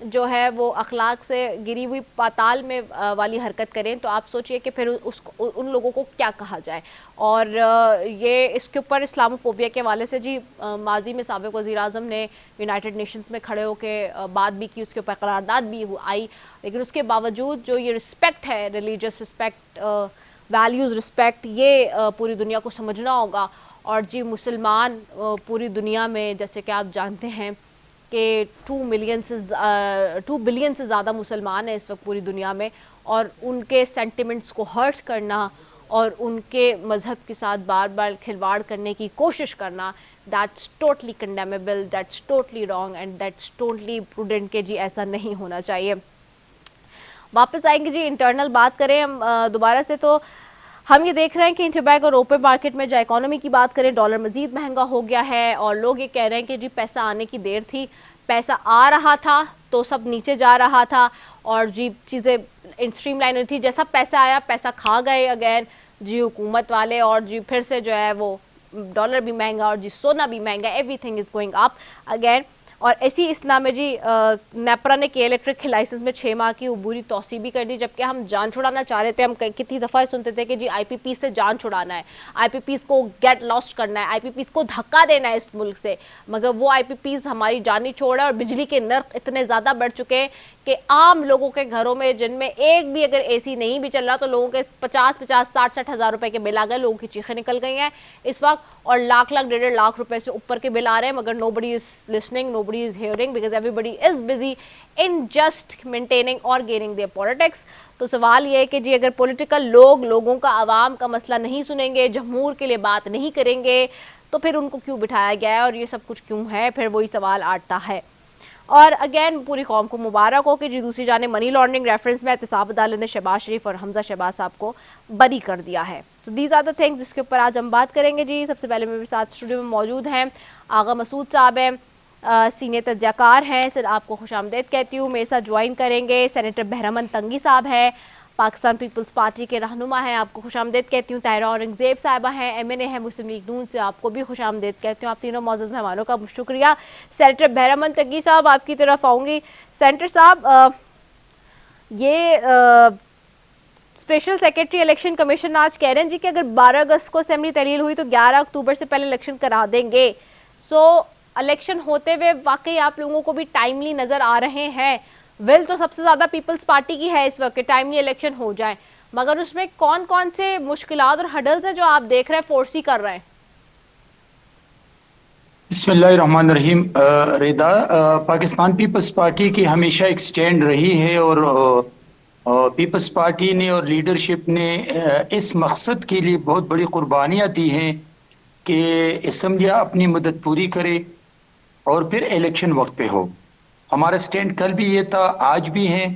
جو ہے وہ اخلاق سے گری ہوئی پاتال میں والی حرکت کریں تو آپ سوچئے کہ پھر ان لوگوں کو کیا کہا جائے. اور یہ اس کے اوپر اسلاموفوبیا کے حوالے سے جی ماضی میں سابق وزیر اعظم نے یونائٹڈ نیشنز میں کھڑے ہو کے بات بھی کی, اس کے اوپر قرارداد بھی آئی, لیکن اس کے باوجود جو یہ رسپیکٹ ہے, ریلیجس رسپیکٹ, ویلیوز رسپیکٹ, یہ پوری دنیا کو سمجھنا ہوگا. اور جی مسلمان پوری دنیا میں جیسے کہ آپ جانتے ہیں کہ 2 بلین سے زیادہ مسلمان ہیں اس وقت پوری دنیا میں, اور ان کے سینٹیمنٹس کو ہرٹ کرنا اور ان کے مذہب کے ساتھ بار بار کھلواڑ کرنے کی کوشش کرنا, that's totally condemnable, that's totally wrong and that's totally prudent کہ جی ایسا نہیں ہونا چاہیے. واپس آئیں گے جی انٹرنل بات کریں ہم دوبارہ سے, تو ہم یہ دیکھ رہے ہیں کہ انٹربینک اور روپے مارکیٹ میں جو اکانومی کی بات کریں, ڈالر مزید مہنگا ہو گیا ہے اور لوگ یہ کہہ رہے ہیں کہ جی پیسہ آنے کی دیر تھی, پیسہ آ رہا تھا تو سب نیچے جا رہا تھا اور جی چیزیں اسٹریم لائن تھی, جیسا پیسہ آیا پیسہ کھا گئے اگین جی حکومت والے, اور جی پھر سے جو ہے وہ ڈالر بھی مہنگا اور جی سونا بھی مہنگا, every thing is going up again. اور اسی اسنا میں جی نیپرا نے کے الیکٹرک لائسنس میں 6 ماہ کی عبوری توسیع بھی کر دی, جبکہ ہم جان چھڑانا چاہ رہے تھے. ہم کتنی دفعہ سنتے تھے کہ جی آئی پی پی سے جان چھڑانا ہے, آئی پی پیز کو گیٹ لاسٹ کرنا ہے, آئی پی پیز کو دھکا دینا ہے اس ملک سے, مگر وہ آئی پی پیز ہماری جانی چھوڑ ہے. اور بجلی کے نرخ اتنے زیادہ بڑھ چکے ہیں کہ عام لوگوں کے گھروں میں جن میں ایک بھی اگر اے سی نہیں بھی چل رہا تو لوگوں کے 50-60 ہزار روپے کے بل آ گئے, لوگوں کی چیخیں نکل گئی ہیں اس وقت, اور لاکھ 1.5 لاکھ روپے سے اوپر کے بل آ رہے ہیں, مگر nobody is listening, nobody is hearing because everybody is busy in just maintaining or gaining their politics. تو سوال یہ ہے کہ جی اگر پولیٹیکل لوگوں کا عوام کا مسئلہ نہیں سنیں گے, جمہور کے لیے بات نہیں کریں گے, تو پھر ان کو کیوں بٹھایا گیا ہے اور یہ سب کچھ کیوں ہے, پھر وہی سوال آتا ہے. اور اگین پوری قوم کو مبارک ہو کہ جی دوسری جانب منی لانڈرنگ ریفرنس میں احتساب عدالت نے شہباز شریف اور حمزہ شہباز صاحب کو بری کر دیا ہے. تو دیز آر دا تھنگس جس کے اوپر آج ہم بات کریں گے. جی سب سے پہلے میرے ساتھ اسٹوڈیو میں موجود ہیں آغا مسعود صاحب ہیں, سینئر تجزیہ کار ہیں, سر آپ کو خوش آمدید کہتی ہوں. میرے ساتھ جوائن کریں گے سینیٹر بہرامند تنگی صاحب ہیں, پاکستان پیپلز پارٹی کے رہنما ہیں, آپ کو خوش آمدید کہتی ہوں. طاہرہ اورنگزیب صاحبہ ہیں, ایم این اے ہیں مسلم لیگ نون سے, آپ کو بھی خوش آمدید کہتی ہوں. آپ تینوں معزز مہمانوں کا شکریہ. سینیٹر بہرامند تنگی صاحب آپ کی طرف آؤں گی. سینیٹر صاحب یہ اسپیشل سیکرٹری الیکشن کمیشن آج کہہ رہے ہیں جی کہ اگر 12 اگست کو اسمبلی تحلیل ہوئی تو 11 اکتوبر سے پہلے الیکشن کرا دیں گے. سو الیکشن ہوتے ہوئے واقعی آپ لوگوں کو بھی ٹائملی نظر آ رہے ہیں, ول تو سب سے زیادہ پیپلز پارٹی کی ہے اس وقت کہ ٹائملی الیکشن ہو جائے, مگر اس میں کون کون سے مشکلات اور ہڈلز ہیں جو آپ دیکھ رہے ہیں, فورسی کر رہے ہیں؟ بسم اللہ الرحمن الرحیم. رضا, پاکستان پیپلز پارٹی کی ہمیشہ ایک سٹینڈ رہی ہے اور پیپلز پارٹی نے اور لیڈرشپ نے اس مقصد کے لیے بہت بڑی قربانیاں دی ہیں کہ اسمبلیاں اپنی مدت پوری کرے اور پھر الیکشن وقت پہ ہو. ہمارا سٹینڈ کل بھی یہ تھا, آج بھی ہیں.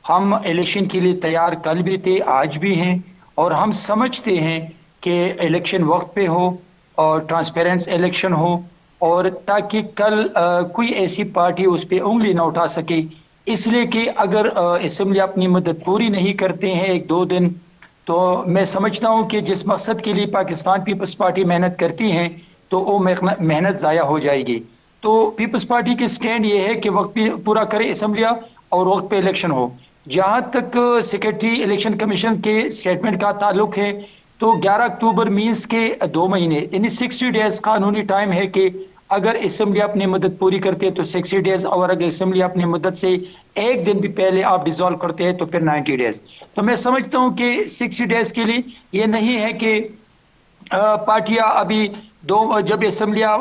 ہم الیکشن کے لیے تیار کل بھی تھے, آج بھی ہیں, اور ہم سمجھتے ہیں کہ الیکشن وقت پہ ہو اور ٹرانسپیرنٹ الیکشن ہو, اور تاکہ کل کوئی ایسی پارٹی اس پہ انگلی نہ اٹھا سکے. اس لیے کہ اگر اسمبلی اپنی مدت پوری نہیں کرتے ہیں 1-2 دن, تو میں سمجھتا ہوں کہ جس مقصد کے لیے پاکستان پیپلز پارٹی محنت کرتی ہیں تو وہ محنت ضائع ہو جائے گی. تو پیپلز پارٹی کے سٹینڈ یہ ہے کہ وقت پہ پورا کرے اسمبلیاں اور وقت پہ الیکشن ہو. جہاں تک سیکرٹری الیکشن کمیشن کے سٹیٹمنٹ کا تعلق ہے تو 11 اکتوبر مینس کے 2 مہینے یعنی 60 ڈیز قانونی ٹائم ہے کہ اگر اسمبلی اپنی مدت پوری کرتے ہیں تو 60 ڈیز, اور اگر اسمبلی اپنی مدت سے 1 دن بھی پہلے آپ ڈیزالو کرتے ہیں تو پھر 90 ڈیز. تو میں سمجھتا ہوں کہ 60 ڈیز کے لیے یہ نہیں ہے کہ پارٹیاں ابھی جب اسمبلیاں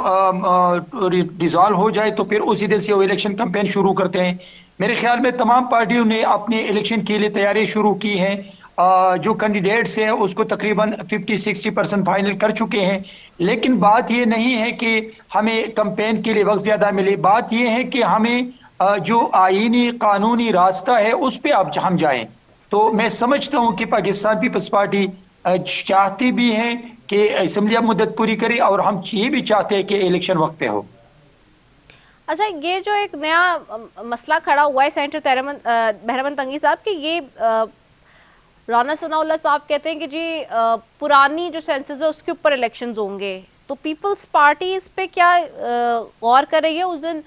ڈیزالو ہو جائے تو پھر اسی دن سے وہ الیکشن کمپین شروع کرتے ہیں. میرے خیال میں تمام پارٹیوں نے اپنے الیکشن کے لیے تیاری شروع کی ہیں. جو کینڈیڈیٹس ہیں اس کو تقریباً 50-60% فائنل کر چکے ہیں. لیکن بات یہ نہیں ہے کہ ہمیں کمپین کے لیے وقت زیادہ ملے, بات یہ ہے کہ ہمیں جو آئینی قانونی راستہ ہے اس پہ اب ہم جائیں. تو میں سمجھتا ہوں کہ پاکستان پیپلز پارٹی چاہتی بھی ہیں کہ اسمبلیاں مدت پوری کرے, اور ہم یہ بھی چاہتے ہیں کہ الیکشن وقت پہ ہو. اچھا, یہ جو ایک نیا مسئلہ کھڑا ہوا ہے سینیٹر بہرامند تنگی صاحب, کہ یہ رانا ثناء اللہ صاحب کہتے ہیں کہ جی پرانی جو سینسز ہے اس کے اوپر الیکشنز ہوں گے, تو پیپلز پارٹی اس پہ کیا غور کر رہی ہے؟ اس دن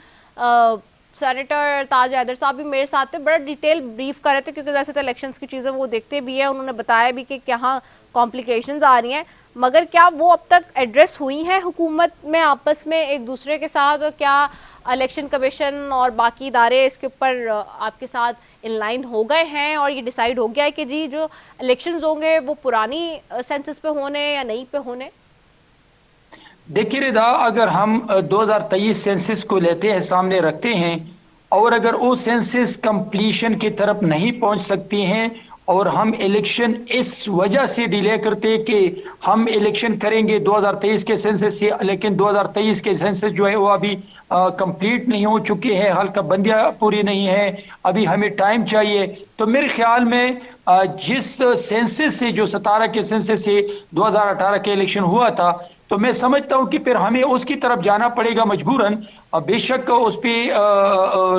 سینیٹر تاج حیدر صاحب بھی میرے ساتھ تھے, بڑا ڈیٹیل بریف کر رہے تھے کیونکہ ویسے تو الیکشنز کی چیزیں وہ دیکھتے بھی ہیں, انہوں نے بتایا بھی کہ کہاں کمپلیکیشنز آ رہی ہیں, مگر کیا وہ اب تک ایڈریس ہوئی ہیں حکومت میں آپس میں ایک دوسرے کے ساتھ, اور کیا الیکشن کمیشن اور باقی ادارے اس کے اوپر آپ کے ساتھ ان لائن ہو گئے ہیں اور یہ ڈیسائیڈ ہو گیا ہے کہ جی جو الیکشنز ہوں گے وہ پرانی سینسس پہ ہونے یا نئی پہ ہونے؟ دیکھیے رضا, اگر ہم 2023 سینسس کو لیتے ہیں, سامنے رکھتے ہیں, اور اگر وہ سینسس کمپلیشن کی طرف نہیں پہنچ سکتی ہیں اور ہم الیکشن اس وجہ سے ڈیلے کرتے کہ ہم الیکشن کریں گے 2023 کے سینسس سے, لیکن 2023 کے سینسس جو ہے وہ ابھی کمپلیٹ نہیں ہو چکے ہیں, حلقہ بندیاں پوری نہیں ہے, ابھی ہمیں ٹائم چاہیے. تو میرے خیال میں جس سینسس سے, جو 17 کے سینسس سے 2018 کے الیکشن ہوا تھا, تو میں سمجھتا ہوں کہ پھر ہمیں اس کی طرف جانا پڑے گا مجبوراً. بے شک اس پہ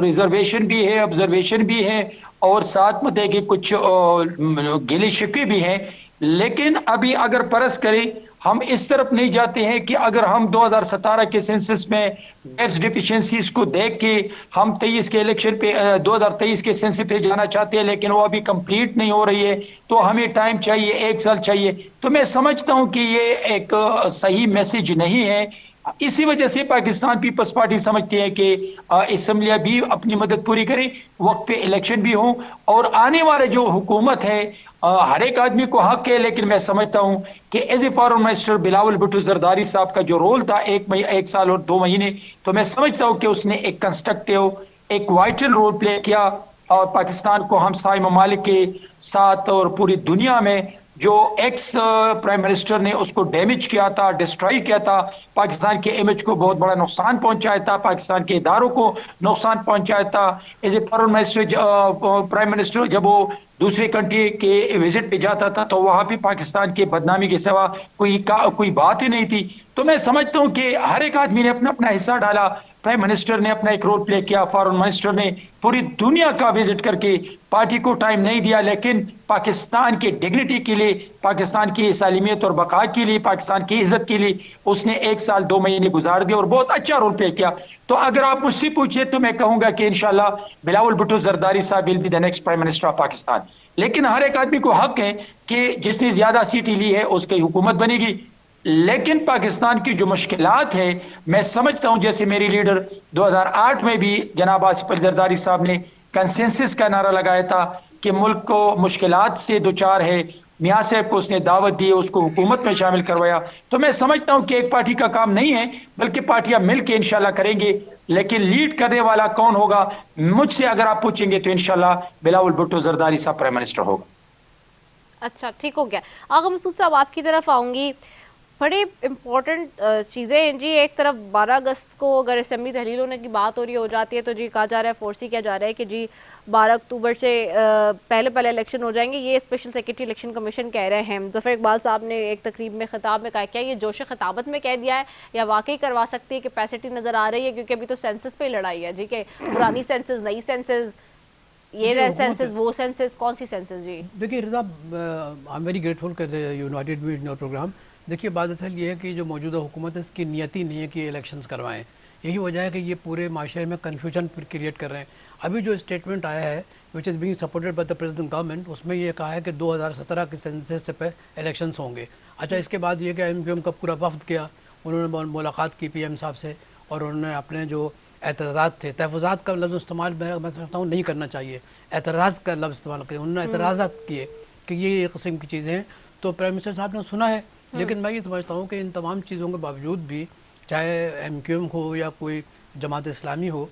ریزرویشن بھی ہے, آبزرویشن بھی ہے, اور ساتھ میں دیکھیں کچھ گیلی شکوے بھی ہیں, لیکن ابھی اگر فرض کریں ہم اس طرف نہیں جاتے ہیں کہ اگر ہم 2017 کے سینسس میں گیپس ڈیفیشنسیز کو دیکھ کے ہم 23 کے الیکشن پہ 2023 کے سینسس پہ جانا چاہتے ہیں لیکن وہ ابھی کمپلیٹ نہیں ہو رہی ہے, تو ہمیں ٹائم چاہیے, 1 سال چاہیے. تو میں سمجھتا ہوں کہ یہ ایک صحیح میسج نہیں ہے. اسی وجہ سے پاکستان پیپلز پارٹی سمجھتی ہے کہ اسمبلیاں بھی اپنی مدد پوری کریں, وقت پہ الیکشن بھی ہوں, اور آنے والے جو حکومت ہے ہر ایک آدمی کو حق ہے, لیکن میں سمجھتا ہوں کہ as a foreign minister Bilawal Bhutto Zardari صاحب کا جو رول تھا 1 سال اور 2 مہینے, تو میں سمجھتا ہوں کہ اس نے ایک کنسٹرکٹیو, ایک وائٹل رول پلے کیا, اور پاکستان کو ہمسائے ممالک کے ساتھ اور پوری دنیا میں جو ایکس پرائم منسٹر نے اس کو ڈیمیج کیا تھا, ڈسٹرائی کیا تھا, پاکستان کے امیج کو بہت بڑا نقصان پہنچایا تھا, پاکستان کے اداروں کو نقصان پہنچایا تھا. As a foreign minister, prime minister جب وہ دوسری کنٹری کے وزٹ پہ جاتا تھا تو وہاں پہ پاکستان کے بدنامی کے سوا کوئی بات ہی نہیں تھی. تو میں سمجھتا ہوں کہ ہر ایک آدمی نے اپنا اپنا حصہ ڈالا, پرائم منسٹر نے اپنا ایک رول پلے کیا, فارن منسٹر نے پوری دنیا کا وزٹ کر کے پارٹی کو ٹائم نہیں دیا, لیکن پاکستان کی ڈگنیٹی کے لیے, پاکستان کی سالمیت اور بقا کے لیے, پاکستان کی عزت کے لیے اس نے 1 سال 2 مہینے گزار دیے اور بہت اچھا رول پلے کیا. تو اگر آپ مجھ سے پوچھیں تو میں کہوں گا کہ انشاءاللہ بلاول بھٹو زرداری صاحب will be the next prime minister of Pakistan. لیکن ہر ایک آدمی کو حق ہے کہ جس نے زیادہ سیٹیں لی ہے اس کی حکومت بنے گی, لیکن پاکستان کی جو مشکلات ہے, میں سمجھتا ہوں جیسے میری لیڈر 2008 میں بھی جناب آصف علی زرداری صاحب نے کنسنسس کا نعرہ لگایا تھا کہ ملک کو مشکلات سے دوچار ہے, میاں صاحب کو اس نے دعوت دی, اس کو حکومت میں شامل کروایا. تو میں سمجھتا ہوں کہ ایک پارٹی کا کام نہیں ہے, بلکہ پارٹیاں مل کے انشاءاللہ کریں گے, لیکن لیڈ کرنے والا کون ہوگا, مجھ سے اگر آپ پوچھیں گے تو انشاءاللہ بلاول بھٹو زرداری صاحب پرائم منسٹر ہوگا. اچھا ٹھیک ہو گیا. آغا مسعود صاحب آپ کی طرف آؤں گی, بڑی امپورٹنٹ چیزیں ہیں جی. ایک طرف 12 اگست کو اگر اسمبلی تحلیل ہونے کی بات ہو جاتی ہے تو جی کہا جا رہا ہے, فورسی کیا جا رہا ہے کہ جی 12 اکتوبر سے پہلے الیکشن ہو جائیں گے, یہ اسپیشل سیکرٹری الیکشن کمیشن کہہ رہے ہیں. ظفر اقبال صاحب نے ایک تقریب میں خطاب میں کہا, کیا یہ جوش خطابت میں کہہ دیا ہے یا واقعی کروا سکتی ہے کیپیسٹی نظر آ رہی ہے, کیونکہ ابھی تو سینسس پہ لڑائی ہے جی, کہ پرانی سینسس, نئی سینسس, یہ سینسس, وہ سینسس, کون سی سینسس؟ جی دیکھیے رضا, آئی ایم ویری گریٹفل کہ you invited me in your program. دیکھیے بات اصل یہ ہے کہ جو موجودہ حکومت ہے اس کی نیتی نہیں ہے کہ الیکشنز کروائیں. یہی وجہ ہے کہ یہ پورے معاشرے میں کنفیوژن کریٹ کر رہے ہیں. ابھی جو اسٹیٹمنٹ آیا ہے which is being supported by the president government, اس میں یہ کہا ہے کہ 2017 کے سینسس سے پہ الیکشنز ہوں گے. اچھا, اس کے بعد یہ کہ ایم کیو ایم کا پورا وفد کیا, انہوں نے ملاقات کی پی ایم صاحب سے, اور انہوں نے اپنے جو اعتراضات تھے, تحفظات کا لفظ استعمال میں سمجھتا ہوں نہیں کرنا چاہیے, اعتراض کا لفظ استعمال کیا, انہوں نے اعتراضات کیے کہ یہ قسم کی چیزیں ہیں. تو پرائم منسٹر صاحب نے سنا ہے, لیکن میں یہ سمجھتا ہوں کہ ان تمام چیزوں کے باوجود بھی, چاہے ایم کیو ایم ہو یا کوئی جماعت اسلامی ہو,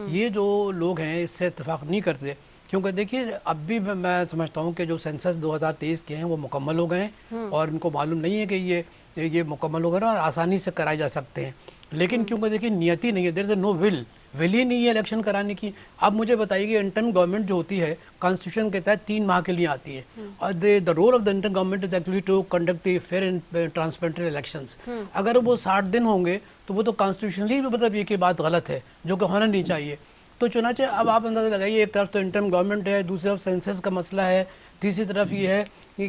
یہ جو لوگ ہیں اس سے اتفاق نہیں کرتے. کیونکہ دیکھیے اب بھی میں سمجھتا ہوں کہ جو سینسس 2023 کے ہیں وہ مکمل ہو گئے ہیں, اور ان کو معلوم نہیں ہے کہ یہ مکمل ہو گئے اور آسانی سے کرائے جا سکتے ہیں. لیکن کیونکہ دیکھیے نیتی نہیں ہے, دیر از اے نو ول ہی نہیں ہے الیکشن کرانے کی. اب مجھے بتائیے کہ انٹرن گورنمنٹ جو ہوتی ہے کانسٹیٹیوشن کے تحت 3 ماہ کے لیے آتی ہے, اور the role of the interim government is actually to conduct the fair and transparent elections. اگر وہ 60 دن ہوں گے تو وہ تو کانسٹیٹیوشنلی بھی مطلب یہ کہ بات غلط ہے, جو کہ ہونا نہیں چاہیے. تو چنانچہ اب آپ اندازہ لگائیے, ایک طرف تو انٹرن گورنمنٹ ہے, دوسری طرف سینسس کا مسئلہ ہے, تیسری طرف یہ ہے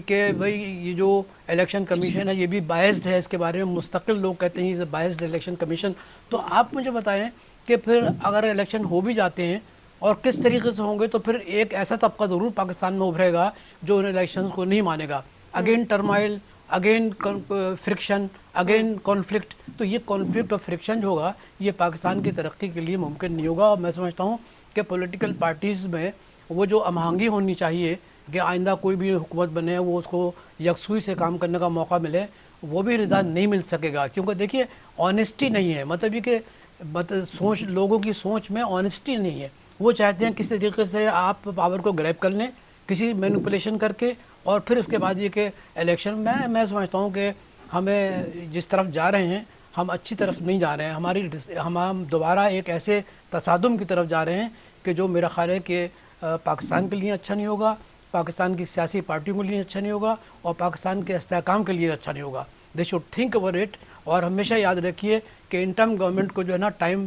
کہ بھائی یہ جو الیکشن کمیشن ہے یہ بھی بائسڈ ہے, اس کے بارے میں مستقل لوگ کہتے ہیں یہ بائسڈ الیکشن کمیشن. تو آپ مجھے بتائیں کہ پھر اگر الیکشن ہو بھی جاتے ہیں اور کس طریقے سے ہوں گے تو پھر ایک ایسا طبقہ ضرور پاکستان میں ابھرے گا جو ان الیکشنز کو نہیں مانے گا. Again turmoil, again friction, again conflict. تو یہ کانفلکٹ اور فرکشن جو ہوگا یہ پاکستان کی ترقی کے لیے ممکن نہیں ہوگا. اور میں سمجھتا ہوں کہ پولیٹیکل پارٹیز میں وہ جو ہم آہنگی ہونی چاہیے کہ آئندہ کوئی بھی حکومت بنے وہ اس کو یکسوئی سے کام کرنے کا موقع ملے, وہ بھی رضا نہیں مل سکے گا. کیونکہ دیکھیے آنیسٹی نہیں ہے, مطلب یہ کہ سوچ, لوگوں کی سوچ میں آنیسٹی نہیں ہے. وہ چاہتے ہیں کسی طریقے سے آپ پاور کو گریب کر لیں کسی مینوپولیشن کر کے, اور پھر اس کے بعد یہ کہ الیکشن میں سمجھتا ہوں کہ ہمیں جس طرف جا رہے ہیں ہم اچھی طرف نہیں جا رہے ہیں. ہم دوبارہ ایک ایسے تصادم کی طرف جا رہے ہیں کہ جو میرا خیال ہے کہ پاکستان کے لیے اچھا نہیں ہوگا, پاکستان کی سیاسی پارٹیوں کے لیے اچھا نہیں ہوگا, اور پاکستان کے استحکام کے لیے اچھا نہیں ہوگا. They should think over it. اور ہمیشہ یاد رکھیے کہ انٹرم گورنمنٹ کو جو ہے نا ٹائم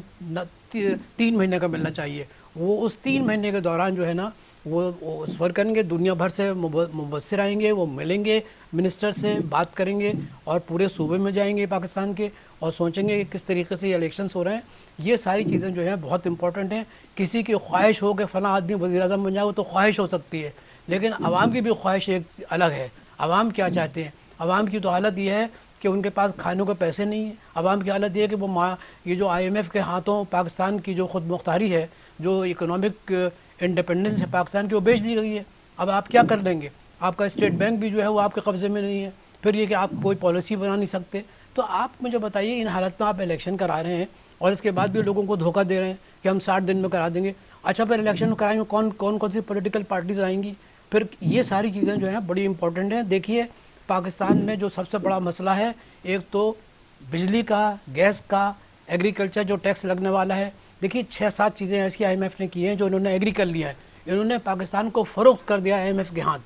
3 مہینے کا ملنا چاہیے. وہ اس 3 مہینے کے دوران جو ہے نا وہ سفر کریں گے, دنیا بھر سے مبصر آئیں گے, وہ ملیں گے منسٹر سے, بات کریں گے, اور پورے صوبے میں جائیں گے پاکستان کے, اور سوچیں گے کہ کس طریقے سے یہ الیکشنز ہو رہے ہیں. یہ ساری چیزیں جو ہیں بہت امپورٹنٹ ہیں. کسی کی خواہش ہو کہ فلاں آدمی وزیر اعظم بن جائے وہ تو خواہش ہو سکتی ہے, لیکن عوام کی بھی خواہش ایک الگ ہے. عوام کیا چاہتے ہیں؟ عوام کی تو حالت یہ ہے کہ ان کے پاس کھانے کے پیسے نہیں ہیں. عوام کی حالت یہ ہے کہ وہ یہ جو IMF کے ہاتھوں پاکستان کی جو خود مختاری ہے, جو اکنامک انڈیپینڈنس ہے پاکستان کی, وہ بیچ دی گئی ہے. اب آپ کیا کر لیں گے؟ آپ کا اسٹیٹ بینک بھی جو ہے وہ آپ کے قبضے میں نہیں ہے. پھر یہ کہ آپ کوئی پالیسی بنا نہیں سکتے. تو آپ مجھے بتائیے ان حالت میں آپ الیکشن کرا رہے ہیں اور اس کے بعد بھی لوگوں کو دھوکہ دے رہے ہیں کہ ہم 60 دن میں کرا دیں گے. اچھا پھر الیکشن کرائیں گے کون سی پولیٹیکل پارٹیز آئیں گی؟ پھر یہ ساری چیزیں جو ہیں بڑی امپورٹنٹ ہیں. دیکھیے پاکستان میں جو سب سے بڑا مسئلہ ہے, ایک تو بجلی کا, گیس کا, ایگریکلچر جو ٹیکس لگنے والا ہے. دیکھیے 6-7 چیزیں ایسی IMF نے کی ہیں جو انہوں نے ایگری کر لیا ہے. انہوں نے پاکستان کو فروخت کر دیا IMF کے ہاتھ,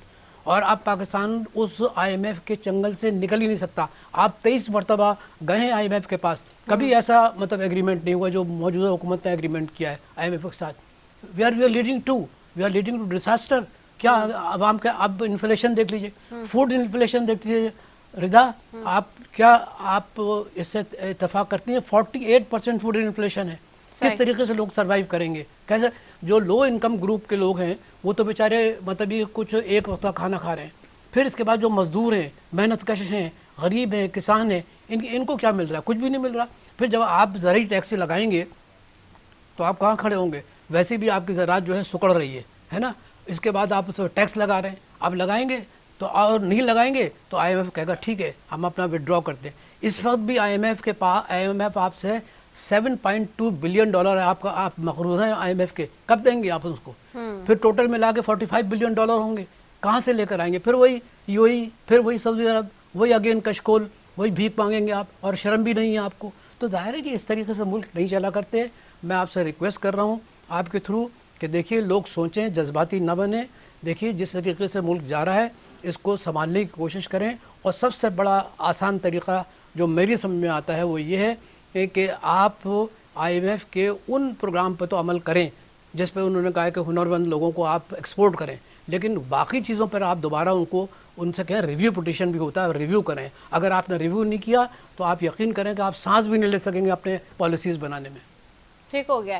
اور اب پاکستان اس IMF کے چنگل سے نکل ہی نہیں سکتا. آپ 23 مرتبہ گئے ہیں IMF کے پاس, کبھی ایسا مطلب ایگریمنٹ نہیں ہوا جو موجودہ حکومت نے ایگریمنٹ کیا ہے IMF کے ساتھ. We are leading to disaster. کیا عوام کا اب انفلیشن دیکھ لیجئے, فوڈ انفلیشن دیکھ لیجئے. رضا آپ اس سے اتفاق کرتی ہیں 48% فوڈ انفلیشن ہے. کس طریقے سے لوگ سروائیو کریں گے؟ کیسے؟ جو لو انکم گروپ کے لوگ ہیں وہ تو بیچارے مطلب یہ کچھ ایک وقت کا کھانا کھا رہے ہیں. پھر اس کے بعد جو مزدور ہیں, محنت کش ہیں, غریب ہیں, کسان ہیں, ان کو کیا مل رہا ہے؟ کچھ بھی نہیں مل رہا. پھر جب آپ زرعی ٹیکس لگائیں گے تو آپ کہاں کھڑے ہوں گے؟ ویسے بھی آپ کی زراعت جو ہے سکڑ رہی ہے نا. اس کے بعد آپ اس پر ٹیکس لگا رہے ہیں. آپ لگائیں گے تو, اور نہیں لگائیں گے تو IMF کہے گا ٹھیک ہے ہم اپنا وڈرا کرتے ہیں. اس وقت بھی IMF آپ سے $7.2 بلین آپ مقروض ہیں IMF کے. کب دیں گے آپ اس کو؟ پھر ٹوٹل ملا کے $45 بلین ہوں گے. کہاں سے لے کر آئیں گے؟ پھر وہی UAE, پھر وہی سعودی عرب, وہی اگین کشکول, وہی بھیک مانگیں گے آپ, اور شرم بھی نہیں ہے آپ کو. تو ظاہر ہے کہ اس طریقے سے ملک نہیں چلا کرتے. میں آپ سے ریکویسٹ کر رہا ہوں آپ کے تھرو کہ دیکھیے لوگ سوچیں, جذباتی نہ بنیں. دیکھیے جس طریقے سے ملک جا رہا ہے اس کو سنبھالنے کی کوشش کریں. اور سب سے بڑا آسان طریقہ جو میری سمجھ میں آتا ہے وہ یہ ہے کہ آپ IMF کے ان پروگرام پہ تو عمل کریں جس پہ انہوں نے کہا ہے کہ ہنرمند لوگوں کو آپ ایکسپورٹ کریں, لیکن باقی چیزوں پر آپ دوبارہ ان سے کہیں ریویو پٹیشن بھی ہوتا ہے, ریویو کریں. اگر آپ نے ریویو نہیں کیا تو آپ یقین کریں کہ آپ سانس بھی نہیں لے سکیں گے اپنے پالیسیز بنانے میں. ٹھیک ہو گیا.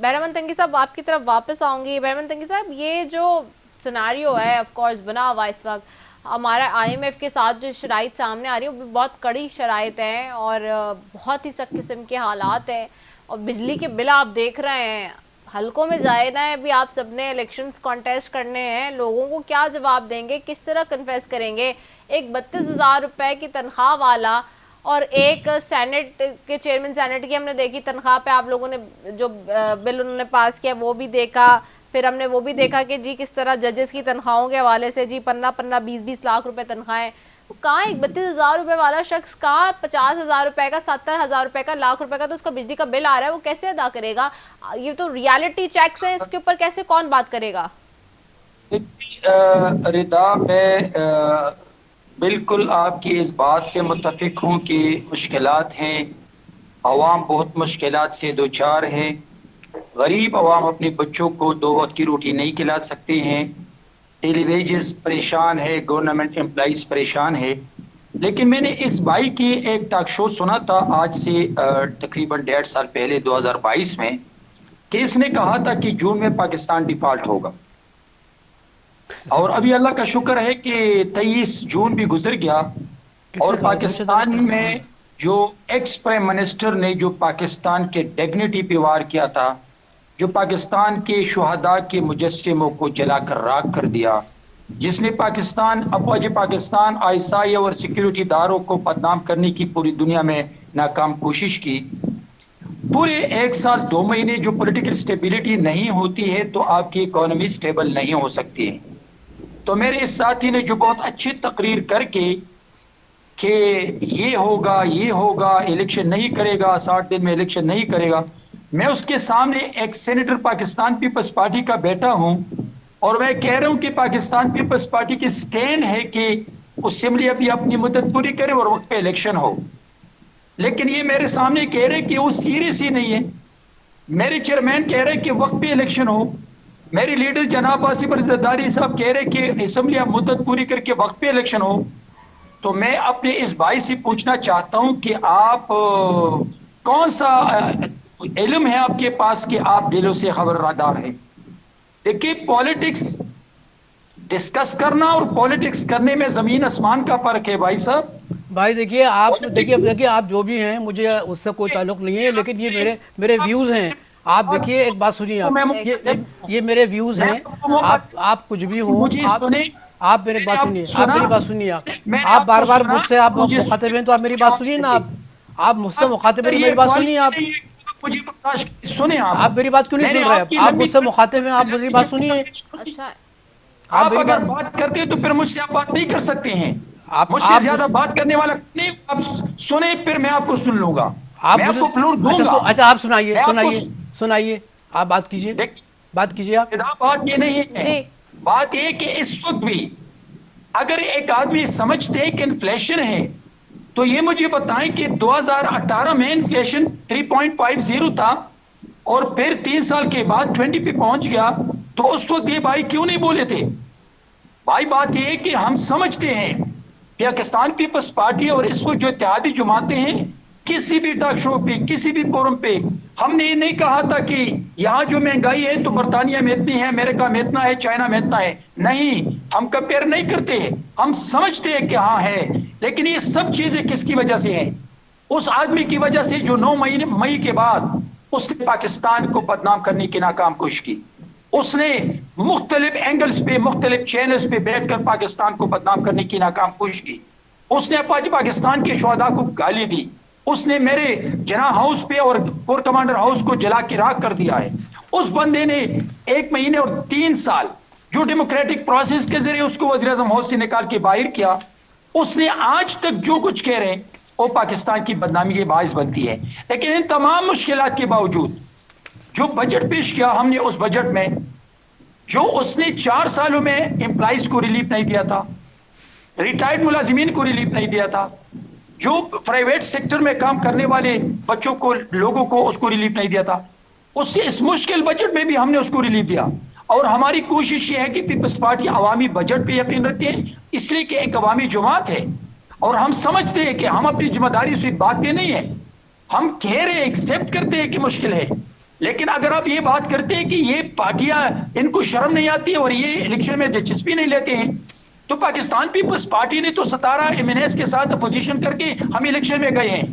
بہرمند تنگی صاحب آپ کی طرف واپس آؤں گی. بہرمند تنگی صاحب یہ جو سناریو ہے آف کورس بنا ہوا اس وقت ہمارا IMF کے ساتھ جو شرائط سامنے آ رہی ہے وہ بہت کڑی شرائط ہیں اور بہت ہی سخت قسم کے حالات ہیں. اور بجلی کے بل آپ دیکھ رہے ہیں, حلقوں میں جائنا ہے ابھی آپ سب نے, الیکشنز کانٹیسٹ کرنے ہیں, لوگوں کو کیا جواب دیں گے, کس طرح کنفیس کریں گے؟ ایک 32,000 روپے کی تنخواہ والا اور ایک سینٹ کے چیئرمین سینٹ کی ہم نے دیکھی تنخواہ پہ, آپ لوگوں نے جو بل انہوں نے پاس کیا وہ بھی دیکھا. پھر ہم نے وہ بھی دیکھا کہ جی کس طرح ججز کی تنخواہوں کے حوالے سے جی 15-20 لاکھ روپے تنخواہیں. کہاں ایک 32,000 روپے والا شخص کہاں 50,000 روپے کا, 70,000 روپے کا, لاکھ روپے کا تو اس کا بجلی کا بل آ رہا ہے, وہ کیسے ادا کرے گا؟ یہ تو ریالٹی چیکس ہیں, اس کے اوپر کیسے کون بات کرے گا؟ ردا میں بالکل آپ کی اس بات سے متفق ہوں کہ مشکلات ہیں, عوام بہت مشکلات سے دوچار ہے. غریب عوام اپنے بچوں کو 2 وقت کی روٹی نہیں کھلا سکتے ہیں. ڈیلی ویجز پریشان ہے, گورنمنٹ امپلائیز پریشان ہے. لیکن میں نے اس بھائی کی ایک ٹاک شو سنا تھا آج سے تقریباً 1.5 سال پہلے 2022 میں، کہ اس نے کہا تھا کہ جون میں پاکستان ڈیفالٹ ہوگا، اور ابھی اللہ کا شکر ہے کہ 23 جون بھی گزر گیا، اور پاکستان میں جو ایکس پرائم منسٹر نے جو پاکستان کے ڈیگنیٹی پہ وار کیا تھا، جو پاکستان کے شہداء کے مجسموں کو جلا کر راکھ کر دیا، جس نے پاکستان، افواج پاکستان، آئیسائی اور سیکیورٹی داروں کو بدنام کرنے کی پوری دنیا میں ناکام کوشش کی، پورے 1 سال 2 مہینے جو پولیٹیکل سٹیبلٹی نہیں ہوتی ہے تو آپ کی اکانومی سٹیبل نہیں ہو سکتی ہے۔ تو میرے اس ساتھی نے جو بہت اچھی تقریر کر کے کہ یہ ہوگا الیکشن نہیں کرے گا، 60 دن میں الیکشن نہیں کرے گا، میں اس کے سامنے ایک سینیٹر پاکستان پیپلز پارٹی کا بیٹا ہوں، اور میں کہہ رہا ہوں کہ پاکستان پیپلز پارٹی کی سٹینڈ ہے کہ اسمبلی ابھی اپنی مدت پوری کرے اور وقت پہ الیکشن ہو، لیکن یہ میرے سامنے کہہ رہے کہ وہ سیریس ہی نہیں ہے۔ میرے چیئرمین کہہ رہے کہ وقت پہ الیکشن ہو، میری لیڈر جناب آصف علی زرداری صاحب کہہ رہے کہ اسمبلی اب مدت پوری کر کے وقت پہ الیکشن ہو۔ تو میں اپنے اس بھائی سے پوچھنا چاہتا ہوں کہ آپ کون سا علم ہے آپ کے پاس کہ آپ دلوں سے خبردار ہیں؟ دیکھیے، پالیٹکس ڈسکس کرنا اور پالیٹکس کرنے میں زمین آسمان کا فرق ہے بھائی صاحب۔ بھائی دیکھیے آپ جو بھی ہیں، مجھے اس سے کوئی تعلق نہیں ہے، لیکن یہ میرے ویوز ہیں۔ آپ دیکھیے، ایک بات سنیے، یہ میرے ویوز ہیں، آپ کچھ بھی ہوں، آپ میری بات سنیے، آپ بار بار مجھ سے آپ مخاطب ہیں تو آپ میری بات سنیے نا، آپ مجھ سے مخاطب ہیں، میری بات سنیے، آپ میری بات کیوں نہیں سن رہے؟ آپ مجھ سے مخاطب ہیں، آپ میری بات سنیے۔ اچھا، آپ اگر بات کرتے تو پھر مجھ سے آپ بات نہیں کر سکتے ہیں، مجھ سے زیادہ بات کرنے والا نہیں، آپ سنیں پھر میں آپ کو سن لوں گا، میں آپ کو فلور دوں گا۔ اچھا، آپ سنائیے، آپ بات کیجئے آپ۔ بات یہ نہیں ہے، بات یہ کہ اس وقت بھی اگر ایک آدمی سمجھتے کہ انفلیشن ہے تو یہ مجھے بتائیں کہ 2018 میں انفلیشن 3.50 تھا اور پھر 3 سال کے بعد 20 پہ پہنچ گیا، تو اس وقت یہ بھائی کیوں نہیں بولے تھے؟ بھائی بات یہ ہے کہ ہم سمجھتے ہیں پاکستان پیپلز پارٹی اور اس وقت جو اتحادی جماعتیں ہیں، کسی بھی ٹاک شو پہ، کسی بھی فورم پہ ہم نے یہ نہیں کہا تھا کہ یہاں جو مہنگائی ہے تو برطانیہ میں اتنی ہے، امریکہ میں اتنا ہے، چائنا میں اتنا ہے، نہیں، ہم کمپیئر نہیں کرتے، ہم سمجھتے ہیں کہ ہاں ہے، لیکن یہ سب چیزیں کس کی وجہ سے ہیں؟ اس آدمی کی وجہ سے جو 9 مئی کے بعد اس نے پاکستان کو بدنام کرنے کی ناکام کوشش کی، اس نے مختلف اینگلز پہ، مختلف چینلز پہ بیٹھ کر پاکستان کو بدنام کرنے کی ناکام کوشش کی، اس نے افواج پاکستان کے شہداء کو گالی دی، اس نے میرے جناح ہاؤس پہ اور کور کمانڈر ہاؤس کو جلا کے راکھ کر دیا ہے۔ اس بندے نے 1 مہینے اور 3 سال جو ڈیموکریٹک پروسیس کے ذریعے اس کو وزیر اعظم ہاؤس سے نکال کے باہر کیا، اس نے آج تک جو کچھ کہہ رہے ہیں وہ پاکستان کی بدنامی کے باعث بنتی ہے۔ لیکن ان تمام مشکلات کے باوجود جو بجٹ پیش کیا ہم نے، اس بجٹ میں جو اس نے 4 سالوں میں امپلائیز کو ریلیف نہیں دیا تھا، ریٹائرڈ ملازمین کو ریلیف نہیں دیا تھا، جو پرائیویٹ سیکٹر میں کام کرنے والے بچوں کو، لوگوں کو، اس کو ریلیف نہیں دیا تھا، اس مشکل بجٹ میں بھی ہم نے اس کو ریلیف دیا۔ اور ہماری کوشش یہ ہے کہ پیپلز پارٹی عوامی بجٹ پہ یقین رکھتے ہیں، اس لیے کہ ایک عوامی جماعت ہے اور ہم سمجھتے ہیں کہ ہم اپنی ذمہ داری سے بھاگتے نہیں ہیں، ہم کہہ رہے ہیں، ایکسپٹ کرتے ہیں کہ مشکل ہے، لیکن اگر آپ یہ بات کرتے ہیں کہ یہ پارٹیاں ان کو شرم نہیں آتی اور یہ الیکشن میں دلچسپی نہیں لیتے ہیں، تو پاکستان پیپلز پارٹی نے تو 17 MNAs کے ساتھ اپوزیشن کر کے ہم الیکشن میں گئے ہیں،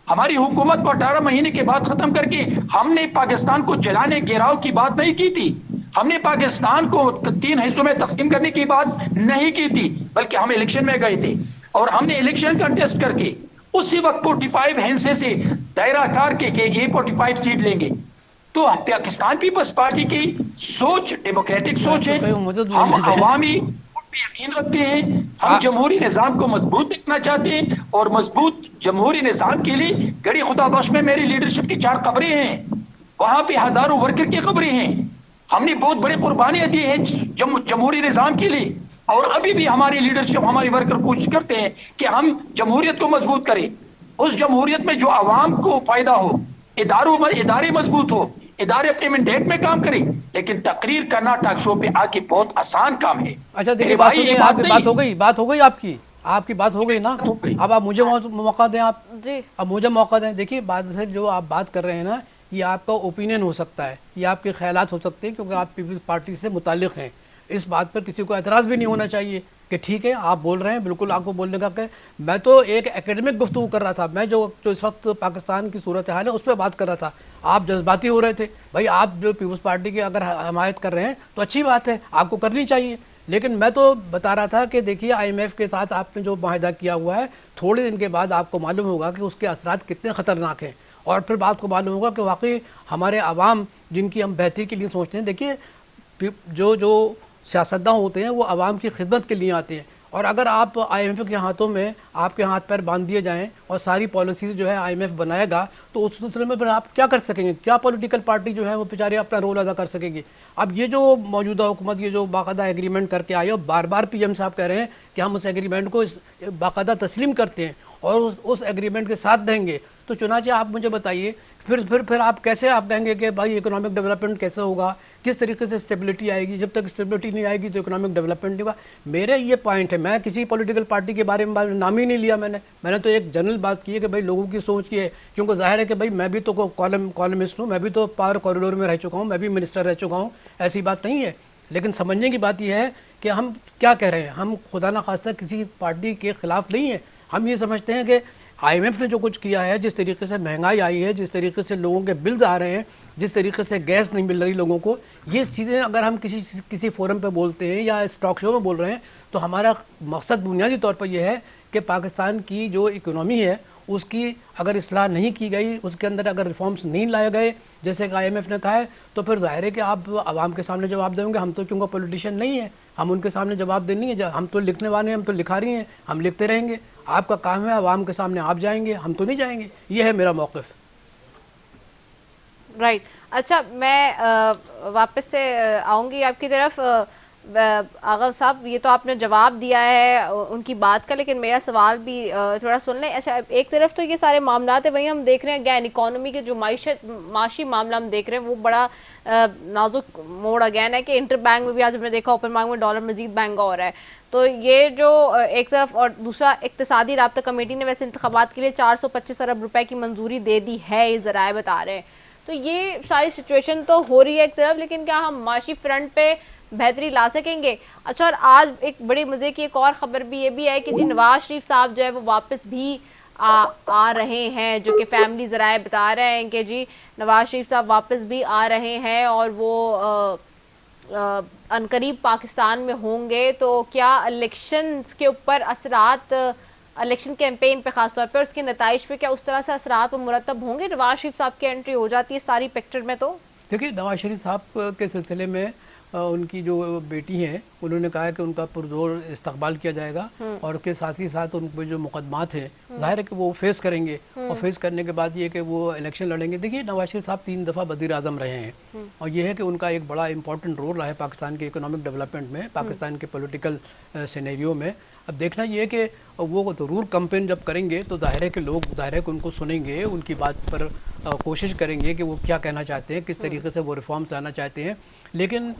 ہماری حکومت کو 18 مہینے کے بعد ختم کر کے ہم نے پاکستان کو جلانے گراؤ کی بات نہیں کی تھی، ہم نے پاکستان کو 3 حصوں میں تقسیم کرنے کی بات نہیں کی تھی، بلکہ ہم الیکشن میں گئے تھے اور ہم نے الیکشن کنٹیسٹ کر کے اسی وقت 45 ہندسے سے دائرہ کار کے کہ یہ 45 سیٹ لیں گے۔ تو پاکستان پیپلز پارٹی کی سوچ ڈیموکریٹک سوچ ہے، ہم عوامی یقین رکھتے ہیں، ہم جمہوری نظام کو مضبوط دیکھنا چاہتے ہیں اور مضبوط جمہوری نظام کے لیے گڑی خدا بخش میں میری لیڈرشپ کی 4 قبریں ہیں، وہاں پہ ہزاروں ورکر کی قبریں ہیں، ہم نے بہت بڑی قربانیاں دی ہیں جمہوری نظام کے لیے، اور ابھی بھی ہماری لیڈرشپ، ہماری ورکر کوشش کرتے ہیں کہ ہم جمہوریت کو مضبوط کریں، اس جمہوریت میں جو عوام کو فائدہ ہو، ادارے مضبوط ہو، ادارے اپنے مینڈیٹ میں کام کریں، لیکن تقریر کرنا ٹاک شو پہ آ کے بہت آسان کام ہے۔ اچھا دیکھیے، بات سنیے، آپ کی بات ہو گئی آپ کی، آپ کی بات ہو گئی نا, ہو گئی. اب آپ مجھے موقع دیں, آپ جی اب مجھے موقع دیں. دیکھیے بات ہے جو آپ بات کر رہے ہیں نا, یہ آپ کا اوپینین ہو سکتا ہے, یہ آپ کے خیالات ہو سکتے ہیں, کیونکہ آپ پیپلز پارٹی سے متعلق ہیں. اس بات پر کسی کو اعتراض بھی نہیں ہونا چاہیے کہ ٹھیک ہے آپ بول رہے ہیں, بالکل آپ کو بولنے کا کہ میں تو ایک اکیڈمک گفتگو کر رہا تھا, میں جو اس وقت پاکستان کی صورتحال ہے اس پہ بات کر رہا تھا. آپ جذباتی ہو رہے تھے. بھائی آپ جو پیپلز پارٹی کی اگر حمایت کر رہے ہیں تو اچھی بات ہے, آپ کو کرنی چاہیے. لیکن میں تو بتا رہا تھا کہ دیکھیے آئی ایم ایف کے ساتھ آپ نے جو معاہدہ کیا ہوا ہے, تھوڑے دن کے بعد آپ کو معلوم ہوگا کہ اس کے اثرات کتنے خطرناک ہیں, اور پھر آپ کو معلوم ہوگا کہ واقعی ہمارے عوام جن کی ہم بہتری کے لیے سوچتے ہیں, دیکھیے جو سیاستداں ہوتے ہیں وہ عوام کی خدمت کے لیے آتے ہیں, اور اگر آپ آئی ایم ایف کے ہاتھوں میں آپ کے ہاتھ پیر باندھ دیے جائیں اور ساری پالیسیز جو ہے آئی ایم ایف بنائے گا, تو اس سلسلے میں پھر آپ کیا کر سکیں گے؟ کیا پولیٹیکل پارٹی جو ہے وہ بیچارے اپنا رول ادا کر سکیں گے؟ اب یہ جو موجودہ حکومت یہ جو باقاعدہ ایگریمنٹ کر کے آئی ہے, اور بار بار پی ایم صاحب کہہ رہے ہیں کہ ہم اس ایگریمنٹ کو باقاعدہ تسلیم کرتے ہیں اور اس ایگریمنٹ کے ساتھ دیں گے, تو چنانچہ آپ مجھے بتائیے پھر آپ کیسے آپ کہیں گے کہ بھائی اکنامک ڈیولپمنٹ کیسے ہوگا, کس طریقے سے اسٹیبلٹی آئے گی؟ جب تک اسٹیبلٹی نہیں آئے گی تو اکنامک ڈیولپمنٹ نہیں ہوگا. میرے یہ پوائنٹ ہے, میں کسی پولیٹیکل پارٹی کے بارے میں نام ہی نہیں لیا میں نے تو ایک جنرل بات کی ہے کہ بھائی لوگوں کی سوچ کی ہے, کیونکہ ظاہر ہے کہ بھائی میں بھی تو کالمسٹ ہوں, میں بھی تو پاور کوریڈور میں رہ چکا ہوں, میں بھی منسٹر رہ چکا ہوں, ایسی بات نہیں ہے. لیکن سمجھنے کی بات یہ ہے کہ ہم کیا کہہ رہے ہیں, ہم خدا نخواستہ کسی پارٹی کے خلاف نہیں ہیں. ہم یہ سمجھتے ہیں کہ آئی ایم ایف نے جو کچھ کیا ہے, جس طریقے سے مہنگائی آئی ہے, جس طریقے سے لوگوں کے بلز آ رہے ہیں, جس طریقے سے گیس نہیں مل رہی لوگوں کو, یہ چیزیں اگر ہم کسی فورم پہ بولتے ہیں یا اسٹاک شو میں بول رہے ہیں, تو ہمارا مقصد بنیادی طور پر یہ ہے کہ پاکستان کی جو اکنامی ہے اس کی اگر اصلاح نہیں کی گئی, اس کے اندر اگر ریفارمز نہیں لائے گئے جیسے کہ آئی ایم ایف نے کہا ہے, تو پھر ظاہر ہے کہ آپ عوام کے سامنے جواب دیں گے. ہم تو کیونکہ پولیٹیشین نہیں ہیں, ہم ان کے سامنے جواب دیں نہیں ہے, ہم تو لکھنے والے ہیں, ہم تو لکھاری ہیں, ہم لکھتے رہیں گے. آپ کا کام ہے عوام کے سامنے آپ جائیں گے, ہم تو نہیں جائیں گے. یہ ہے میرا موقف. رائٹ. اچھا میں واپس سے آؤں گی آپ کی طرف. آغا صاحب یہ تو آپ نے جواب دیا ہے ان کی بات کا, لیکن میرا سوال بھی تھوڑا سن لیں. اچھا ایک طرف تو یہ سارے معاملات ہیں, وہیں ہم دیکھ رہے ہیں اگین اکانومی کے جو معاشی معاملہ ہم دیکھ رہے ہیں وہ بڑا نازک موڑ اگین ہے کہ انٹر بینک میں بھی آج ہم نے دیکھا اوپن مارکیٹ میں ڈالر مزید مہنگا ہو رہا ہے. تو یہ جو ایک طرف, اور دوسرا اقتصادی رابطہ کمیٹی نے ویسے انتخابات کے لیے 425 ارب روپے کی منظوری دے دی ہے, یہ ذرائع بتا رہے ہیں. تو یہ ساری سچویشن تو ہو رہی ہے ایک طرف, لیکن کیا ہم معاشی فرنٹ پہ بہتری لا سکیں گے؟ اچھا, اور آج ایک بڑی مزے کی ایک اور خبر بھی یہ بھی ہے کہ جی نواز شریف صاحب جو ہے وہ واپس بھی آ رہے ہیں, جو کہ فیملی ذرائع بتا رہے ہیں کہ جی نواز شریف صاحب واپس بھی آ رہے ہیں اور وہ عنقریب پاکستان میں ہوں گے. تو کیا الیکشنز کے اوپر اثرات, الیکشن کیمپین پہ خاص طور پہ, اور اس کے نتائج پہ کیا اس طرح سے اثرات و مرتب ہوں گے؟ نواز شریف صاحب کی انٹری ہو جاتی ہے ساری پکچر میں. تو دیکھیے نواز شریف صاحب کے سلسلے میں ان کی جو بیٹی ہیں انہوں نے کہا ہے کہ ان کا پرزور استقبال کیا جائے گا, اور کے ساتھ ہی ساتھ ان پہ جو مقدمات ہیں ظاہر ہے کہ وہ فیس کریں گے, اور فیس کرنے کے بعد یہ کہ وہ الیکشن لڑیں گے. دیکھیے نواز شریف صاحب 3 دفعہ وزیر اعظم رہے ہیں, اور یہ ہے کہ ان کا ایک بڑا امپورٹنٹ رول رہا ہے پاکستان کے اکنامک ڈیولپمنٹ میں, پاکستان کے پولیٹیکل سینیریو میں. اب دیکھنا یہ ہے کہ وہ ضرور کمپین جب کریں گے تو ظاہر ہے کہ لوگ ظاہر ہے کہ ان کو سنیں گے, ان کی بات پر کوشش کریں گے کہ وہ کیا کہنا چاہتے ہیں, کس طریقے سے وہ ریفارمز لانا چاہتے ہیں. لیکن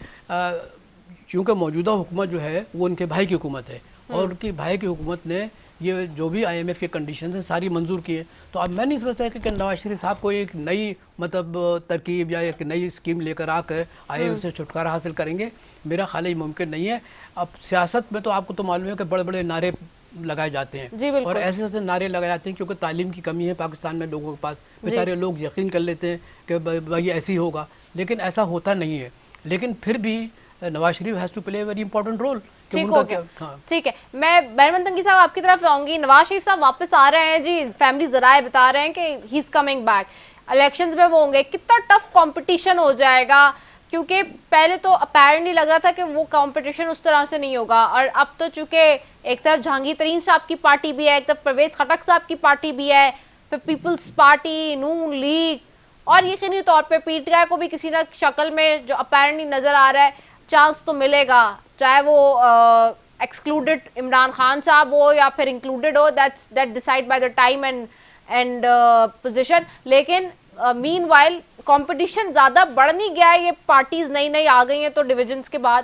چونکہ موجودہ حکومت جو ہے وہ ان کے بھائی کی حکومت ہے, اور ان کی بھائی کی حکومت نے یہ جو بھی آئی ایم ایف کے کنڈیشنز ہیں ساری منظور کی ہیں. تو اب میں نہیں سمجھتا کہ نواز شریف صاحب کو ایک نئی مطلب ترکیب یا ایک نئی اسکیم لے کر آ کر آئی ایم ایف سے چھٹکارا حاصل کریں گے. میرا خیال یہ ممکن نہیں ہے. اب سیاست میں تو آپ کو تو معلوم ہے کہ بڑے بڑے نعرے لگائے جاتے ہیں, اور ایسے ایسے نعرے لگائے جاتے ہیں کیونکہ تعلیم کی کمی ہے پاکستان میں لوگوں کے پاس. بیچارے لوگ یقین کر لیتے ہیں کہ بھائی ایسے ہی ہوگا, لیکن ایسا ہوتا نہیں ہے. لیکن پھر بھی Nawaz Sharif has to play a very important role. ٹھیک ہے, میں بیرمن تنگی صاحب آپ کی طرف آؤں گی. نواز شریف صاحب واپس آ رہے ہیں جی, فیملی ذرائع بتا رہے ہیں کہ ہی از کمنگ بیک. الیکشنز میں وہ ہوں گے, کتنا ٹف کمپٹیشن ہو جائے گا, کیونکہ پہلے تو اپیرنٹلی لگ رہا تھا کہ وہ کمپٹیشن اس طرح سے نہیں ہوگا, اور اب تو چونکہ ایک طرف جہانگیر ترین صاحب کی پارٹی بھی ہے, ایک طرف پرویز خٹک صاحب کی پارٹی بھی ہے, پھر پیپلز پارٹی, نون لیگ, اور یقینی طور پہ پی ٹی آئی کو بھی کسی نہ شکل میں جو اپیرنٹلی نظر آ رہا ہے چانس تو ملے گا, چاہے وہ ایکسکلوڈڈ عمران خان صاحب ہو یا پھر انکلوڈڈ ہو, that decide by the time and position. لیکن مین وائل کمپٹیشن زیادہ بڑھ نہیں گیا ہے, یہ پارٹیز نئی نئی آ گئی ہیں تو ڈویژنز کے بعد.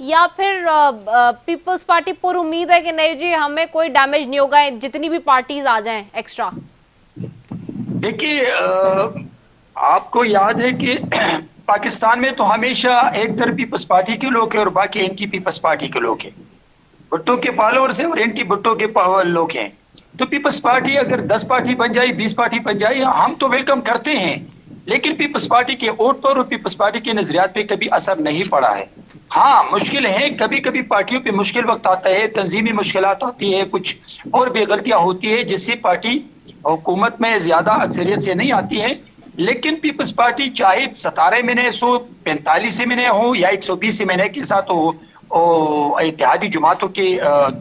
یا پھر پیپلز پارٹی پر امید ہے کہ نہیں جی ہمیں کوئی ڈیمیج نہیں ہوگا جتنی بھی پارٹیز آ جائیں ایکسٹرا؟ دیکھیے آپ کو یاد ہے کہ پاکستان میں تو ہمیشہ ایک طرف پیپلز پارٹی کے لوگ ہیں اور باقی اینٹی پیپلز پارٹی کے لوگ ہیں، بھٹو کے فالوورز ہیں اور اینٹی بھٹو کے لوگ ہیں۔ تو پیپلز پارٹی اگر 10 پارٹی بن جائے 20 پارٹی بن جائے ہم تو ویلکم کرتے ہیں، لیکن پیپلز پارٹی کے ووٹ پر اور پیپلز پارٹی کے نظریات پہ کبھی اثر نہیں پڑا ہے۔ ہاں مشکل ہے، کبھی کبھی پارٹیوں پہ مشکل وقت آتا ہے، تنظیمی مشکلات آتی ہے، کچھ اور بھی غلطیاں ہوتی ہے جس سے پارٹی حکومت میں زیادہ اکثریت سے نہیں آتی ہے، لیکن پیپلز پارٹی چاہے 17 مہینے 145 مہینے ہو یا 120 مہینے کے ساتھ ہو اتحادی جماعتوں کے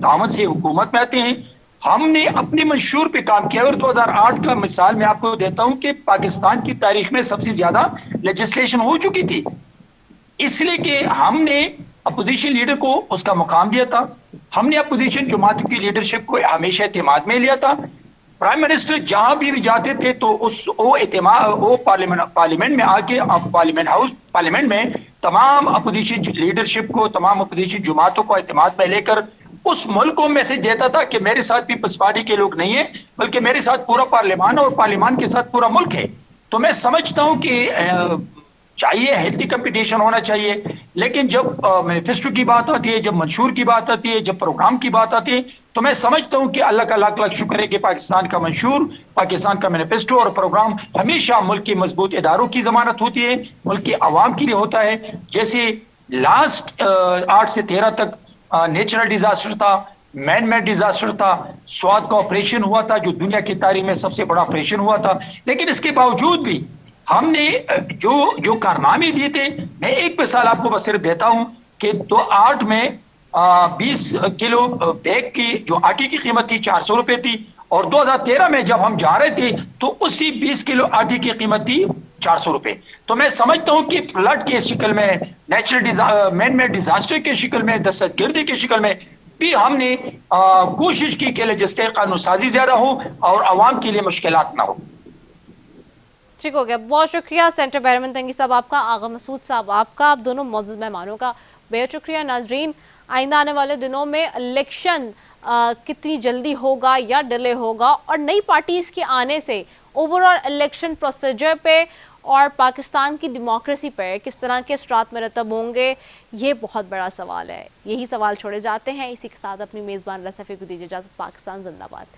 دعوت سے حکومت میں آتے ہیں۔ ہم نے اپنے منشور پہ کام کیا اور 2008 کا مثال میں آپ کو دیتا ہوں کہ پاکستان کی تاریخ میں سب سے زیادہ لیجسلیشن ہو چکی تھی، اس لیے کہ ہم نے اپوزیشن لیڈر کو اس کا مقام دیا تھا، ہم نے اپوزیشن جماعت کی لیڈرشپ کو ہمیشہ اعتماد میں لیا تھا۔ پرائم منسٹر جہاں بھی جاتے تھے تو وہ پارلیمنٹ میں آ کے پارلیمنٹ میں تمام اپوزیشن لیڈرشپ کو، تمام اپوزیشن جماعتوں کو اعتماد میں لے کر اس ملک کو میسج دیتا تھا کہ میرے ساتھ پیپلز پارٹی کے لوگ نہیں ہیں بلکہ میرے ساتھ پورا پارلیمان اور پارلیمان کے ساتھ پورا ملک ہے۔ تو میں سمجھتا ہوں کہ چاہیے ہیلتھی کمپٹیشن ہونا چاہیے، لیکن جب مینیفیسٹو کی بات آتی ہے، جب منشور کی بات آتی ہے، جب پروگرام کی بات آتی ہے، تو میں سمجھتا ہوں کہ اللہ کا لاکھ لاکھ شکر ہے کہ پاکستان کا منشور، پاکستان کا مینیفیسٹو اور پروگرام ہمیشہ ملک کے مضبوط اداروں کی ضمانت ہوتی ہے، ملک کے عوام کے لیے ہوتا ہے۔ جیسے لاسٹ 8 سے 13 تک نیچرل ڈیزاسٹر تھا، مین میڈ ڈیزاسٹر تھا، سوات کا آپریشن ہوا تھا جو دنیا کی تاریخ میں سب سے بڑا آپریشن ہوا تھا، لیکن اس کے باوجود بھی ہم نے جو کارنامے دیے تھے، میں ایک مثال آپ کو بس صرف دیتا ہوں کہ 2008 میں 20 کلو بیگ کی جو آٹے کی قیمت تھی 400 روپے تھی، اور 2013 میں جب ہم جا رہے تھے تو اسی 20 کلو آٹے کی قیمت تھی 400 روپے۔ تو میں سمجھتا ہوں کہ فلڈ کے شکل میں، نیچرل مین میڈ ڈیزاسٹر کے شکل میں، دہشت گردی کے شکل میں بھی ہم نے کوشش کی کہ لجسٹک قانون سازی زیادہ ہو اور عوام کے لیے مشکلات نہ ہو۔ ٹھیک ہو گیا، بہت شکریہ سینٹر بیرمن تنگی صاحب آپ کا، آغا مسعود صاحب آپ کا، آپ دونوں معزز مہمانوں کا بہت شکریہ۔ ناظرین، آئندہ آنے والے دنوں میں الیکشن کتنی جلدی ہوگا یا ڈیلے ہوگا، اور نئی پارٹیز کے آنے سے اوورآل الیکشن پروسیجر پہ اور پاکستان کی ڈیموکریسی پہ کس طرح کے اثرات مرتب ہوں گے، یہ بہت بڑا سوال ہے۔ یہی سوال چھوڑے جاتے ہیں، اسی کے ساتھ اپنی میزبان رضا صفی کو دیجیے اجازت۔ پاکستان زندہ باد۔